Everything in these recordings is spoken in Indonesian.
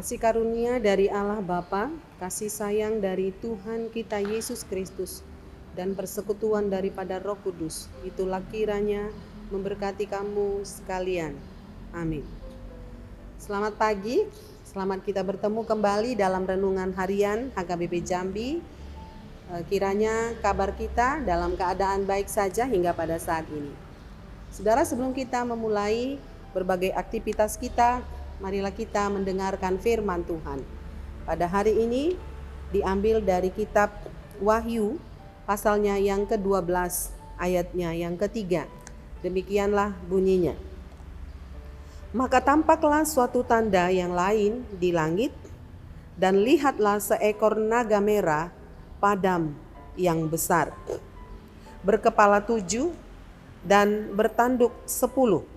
Kasih karunia dari Allah Bapa, kasih sayang dari Tuhan kita Yesus Kristus, dan persekutuan daripada Roh Kudus, itulah kiranya memberkati kamu sekalian. Amin. Selamat pagi, selamat kita bertemu kembali dalam renungan harian HKBP Jambi. Kiranya kabar kita dalam keadaan baik saja hingga pada saat ini. Saudara, sebelum kita memulai berbagai aktivitas kita, marilah kita mendengarkan firman Tuhan. Pada hari ini diambil dari kitab Wahyu, pasalnya yang ke-12, ayatnya yang ke-3. Demikianlah bunyinya. Maka tampaklah suatu tanda yang lain di langit, dan lihatlah seekor naga merah padam yang besar, berkepala 7 dan bertanduk 10,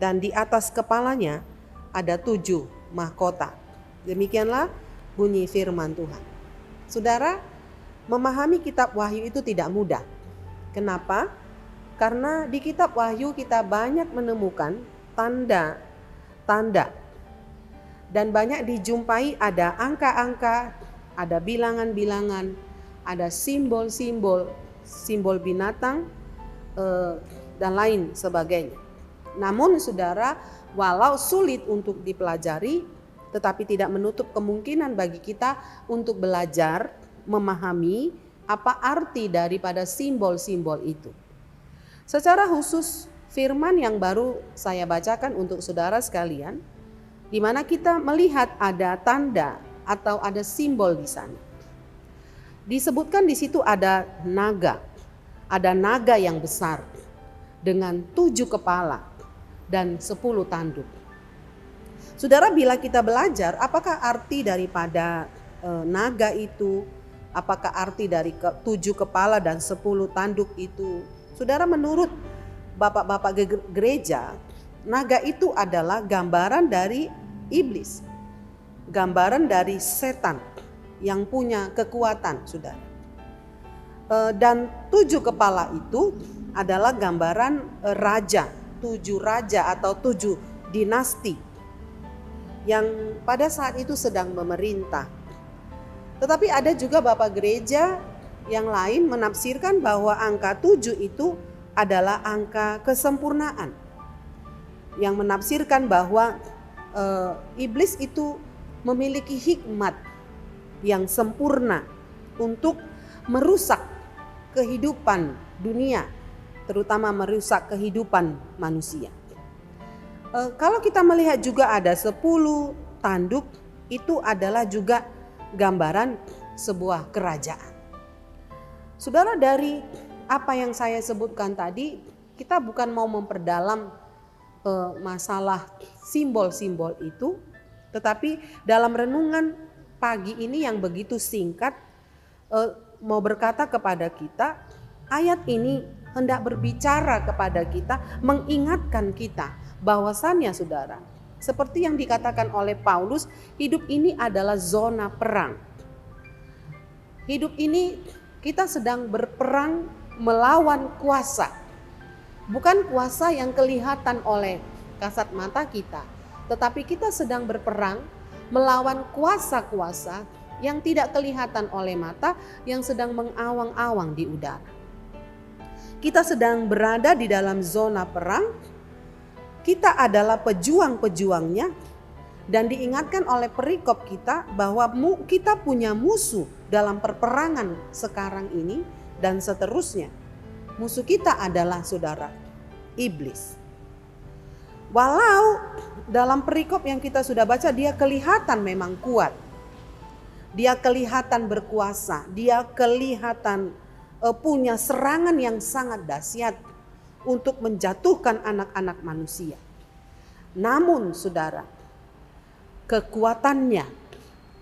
dan di atas kepalanya ada 7 mahkota. Demikianlah bunyi firman Tuhan. Saudara, memahami kitab Wahyu itu tidak mudah. Kenapa? Karena di kitab Wahyu kita banyak menemukan tanda-tanda, dan banyak dijumpai ada angka-angka, ada bilangan-bilangan, ada simbol-simbol, simbol binatang, dan lain sebagainya. Namun saudara, walau sulit untuk dipelajari, tetapi tidak menutup kemungkinan bagi kita untuk belajar memahami apa arti daripada simbol-simbol itu. Secara khusus, firman yang baru saya bacakan untuk saudara sekalian, di mana kita melihat ada tanda atau ada simbol di sana. Disebutkan di situ ada naga yang besar dengan 7 kepala dan 10 tanduk. Saudara, bila kita belajar apakah arti daripada naga itu, apakah arti dari 7 kepala dan 10 tanduk itu, saudara, menurut bapak-bapak gereja, naga itu adalah gambaran dari iblis, gambaran dari setan yang punya kekuatan, saudara. Dan 7 kepala itu adalah gambaran raja, 7 raja atau 7 dinasti yang pada saat itu sedang memerintah. Tetapi ada juga bapak gereja yang lain menafsirkan bahwa angka 7 itu adalah angka kesempurnaan, yang menafsirkan bahwa iblis itu memiliki hikmat yang sempurna untuk merusak kehidupan dunia, terutama merusak kehidupan manusia. Kalau kita melihat juga ada 10 tanduk, itu adalah juga gambaran sebuah kerajaan. Saudara, dari apa yang saya sebutkan tadi, kita bukan mau memperdalam masalah simbol-simbol itu, tetapi dalam renungan pagi ini yang begitu singkat, mau berkata kepada kita, ayat ini hendak berbicara kepada kita, mengingatkan kita bahwasannya saudara, seperti yang dikatakan oleh Paulus, hidup ini adalah zona perang. Hidup ini kita sedang berperang melawan kuasa, bukan kuasa yang kelihatan oleh kasat mata kita, tetapi kita sedang berperang melawan kuasa-kuasa yang tidak kelihatan oleh mata, yang sedang mengawang-awang di udara. Kita sedang berada di dalam zona perang. Kita adalah pejuang-pejuangnya, dan diingatkan oleh perikop kita bahwa kita punya musuh dalam perperangan sekarang ini dan seterusnya. Musuh kita adalah saudara, iblis. Walau dalam perikop yang kita sudah baca, dia kelihatan memang kuat, dia kelihatan berkuasa, dia kelihatan punya serangan yang sangat dahsyat untuk menjatuhkan anak-anak manusia. Namun saudara, kekuatannya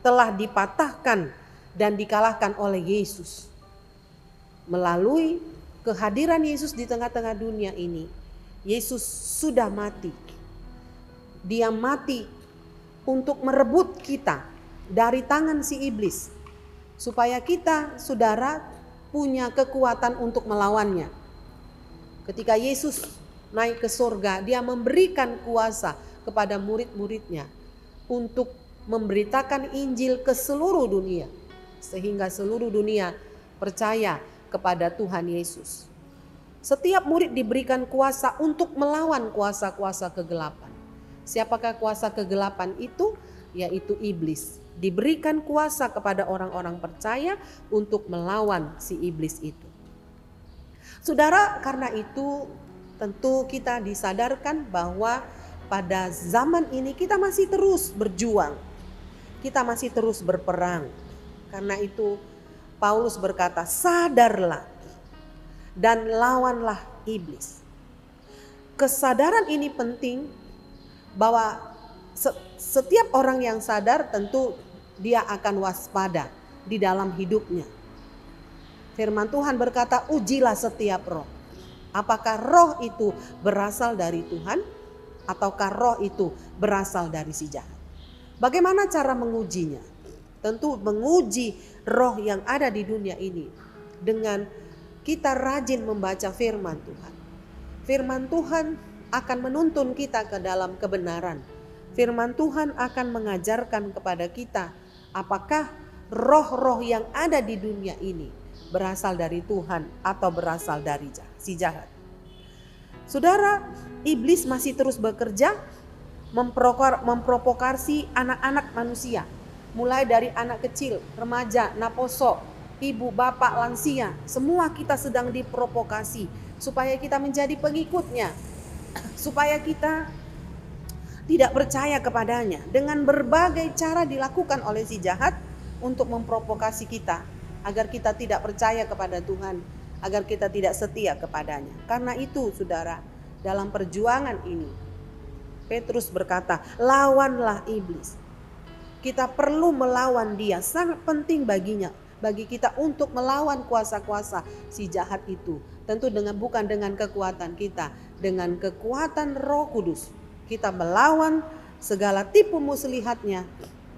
telah dipatahkan dan dikalahkan oleh Yesus. Melalui kehadiran Yesus di tengah-tengah dunia ini, Yesus sudah mati. Dia mati untuk merebut kita dari tangan si iblis, supaya kita, saudara, punya kekuatan untuk melawannya. Ketika Yesus naik ke surga, dia memberikan kuasa kepada murid-muridnya untuk memberitakan Injil ke seluruh dunia, sehingga seluruh dunia percaya kepada Tuhan Yesus. Setiap murid diberikan kuasa untuk melawan kuasa-kuasa kegelapan. Siapakah kuasa kegelapan itu? Yaitu iblis. Diberikan kuasa kepada orang-orang percaya untuk melawan si iblis itu. Saudara, karena itu tentu kita disadarkan bahwa pada zaman ini kita masih terus berjuang. Kita masih terus berperang. Karena itu Paulus berkata, sadarlah dan lawanlah iblis. Kesadaran ini penting bahwa setiap orang yang sadar tentu dia akan waspada di dalam hidupnya. Firman Tuhan berkata, ujilah setiap roh. Apakah roh itu berasal dari Tuhan ataukah roh itu berasal dari si jahat? Bagaimana cara mengujinya? Tentu menguji roh yang ada di dunia ini dengan kita rajin membaca firman Tuhan. Firman Tuhan akan menuntun kita ke dalam kebenaran. Firman Tuhan akan mengajarkan kepada kita apakah roh-roh yang ada di dunia ini berasal dari Tuhan atau berasal dari si jahat. Saudara, iblis masih terus bekerja memprovokasi anak-anak manusia. Mulai dari anak kecil, remaja, naposo, ibu, bapak, lansia. Semua kita sedang diprovokasi supaya kita menjadi pengikutnya. Supaya kita tidak percaya kepadanya. Dengan berbagai cara dilakukan oleh si jahat untuk memprovokasi kita. Agar kita tidak percaya kepada Tuhan, agar kita tidak setia kepadanya. Karena itu saudara, dalam perjuangan ini Petrus berkata, lawanlah iblis. Kita perlu melawan dia, sangat penting bagi kita untuk melawan kuasa-kuasa si jahat itu. Tentu bukan dengan kekuatan kita, dengan kekuatan Roh Kudus. Kita melawan segala tipu muslihatnya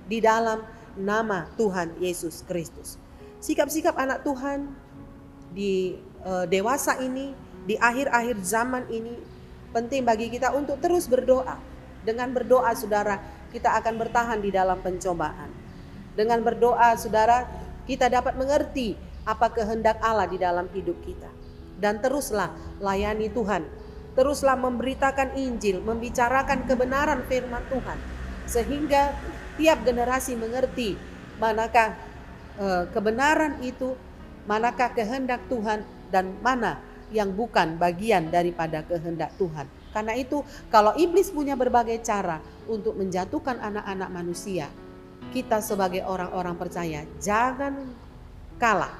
di dalam nama Tuhan Yesus Kristus. Sikap-sikap anak Tuhan di dewasa ini, di akhir-akhir zaman ini, penting bagi kita untuk terus berdoa. Dengan berdoa saudara, kita akan bertahan di dalam pencobaan. Dengan berdoa saudara, kita dapat mengerti apa kehendak Allah di dalam hidup kita. Dan teruslah layani Tuhan. Teruslah memberitakan Injil, membicarakan kebenaran firman Tuhan. Sehingga tiap generasi mengerti manakah kebenaran itu, manakah kehendak Tuhan, dan mana yang bukan bagian daripada kehendak Tuhan. Karena itu kalau iblis punya berbagai cara untuk menjatuhkan anak-anak manusia, kita sebagai orang-orang percaya jangan kalah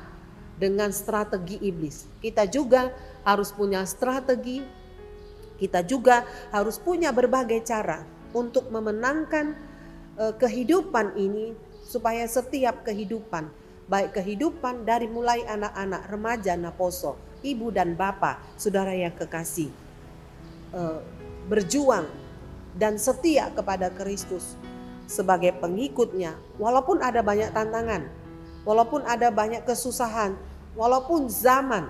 dengan strategi iblis. Kita juga harus punya strategi, kita juga harus punya berbagai cara untuk memenangkan kehidupan ini, supaya setiap kehidupan, baik kehidupan dari mulai anak-anak, remaja, naposo, ibu dan bapak, saudara yang kekasih, berjuang dan setia kepada Kristus sebagai pengikutnya. Walaupun ada banyak tantangan, walaupun ada banyak kesusahan, walaupun zaman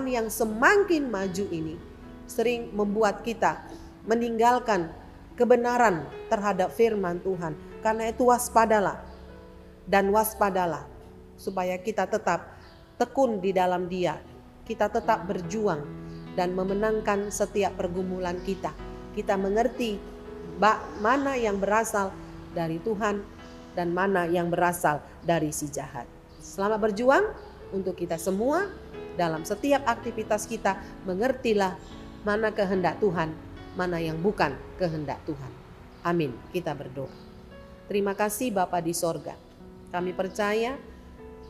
yang semakin maju ini sering membuat kita meninggalkan kebenaran terhadap firman Tuhan. Karena itu waspadalah dan waspadalah supaya kita tetap tekun di dalam Dia. Kita tetap berjuang dan memenangkan setiap pergumulan kita. Kita mengerti mana yang berasal dari Tuhan dan mana yang berasal dari si jahat. Selamat berjuang untuk kita semua dalam setiap aktivitas kita. Mengertilah mana kehendak Tuhan, mana yang bukan kehendak Tuhan. Amin. Kita berdoa. Terima kasih Bapa di sorga. Kami percaya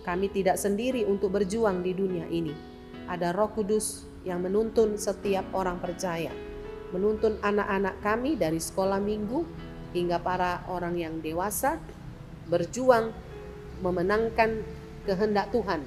kami tidak sendiri untuk berjuang di dunia ini. Ada Roh Kudus yang menuntun setiap orang percaya. Menuntun anak-anak kami dari sekolah minggu hingga para orang yang dewasa. Berjuang memenangkan kehendak Tuhan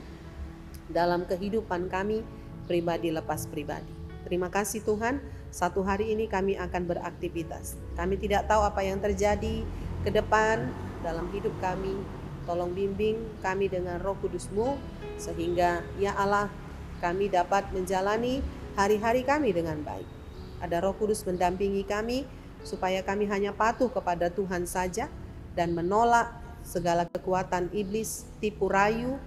dalam kehidupan kami pribadi lepas pribadi. Terima kasih Tuhan. Satu hari ini kami akan beraktivitas. Kami tidak tahu apa yang terjadi ke depan dalam hidup kami. Tolong bimbing kami dengan Roh Kudus-Mu sehingga ya Allah kami dapat menjalani hari-hari kami dengan baik. Ada Roh Kudus mendampingi kami supaya kami hanya patuh kepada Tuhan saja dan menolak segala kekuatan iblis, tipu rayu,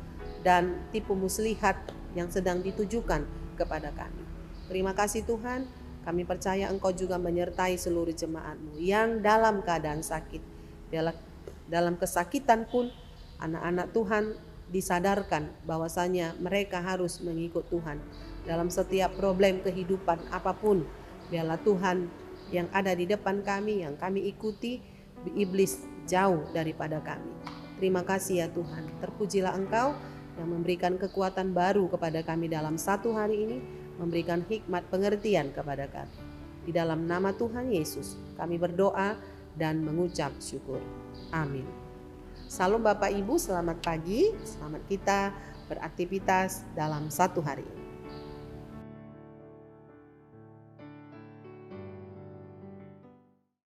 dan tipu muslihat yang sedang ditujukan kepada kami. Terima kasih Tuhan, kami percaya Engkau juga menyertai seluruh jemaat-Mu yang dalam keadaan sakit. Dalam kesakitan pun anak-anak Tuhan disadarkan bahwasanya mereka harus mengikut Tuhan. Dalam setiap problem kehidupan apapun, biarlah Tuhan yang ada di depan kami, yang kami ikuti, iblis jauh daripada kami. Terima kasih ya Tuhan, terpujilah Engkau yang memberikan kekuatan baru kepada kami dalam satu hari ini, memberikan hikmat pengertian kepada kami. Di dalam nama Tuhan Yesus kami berdoa dan mengucap syukur. Amin. Salam Bapak Ibu, selamat pagi, selamat kita beraktivitas dalam satu hari ini.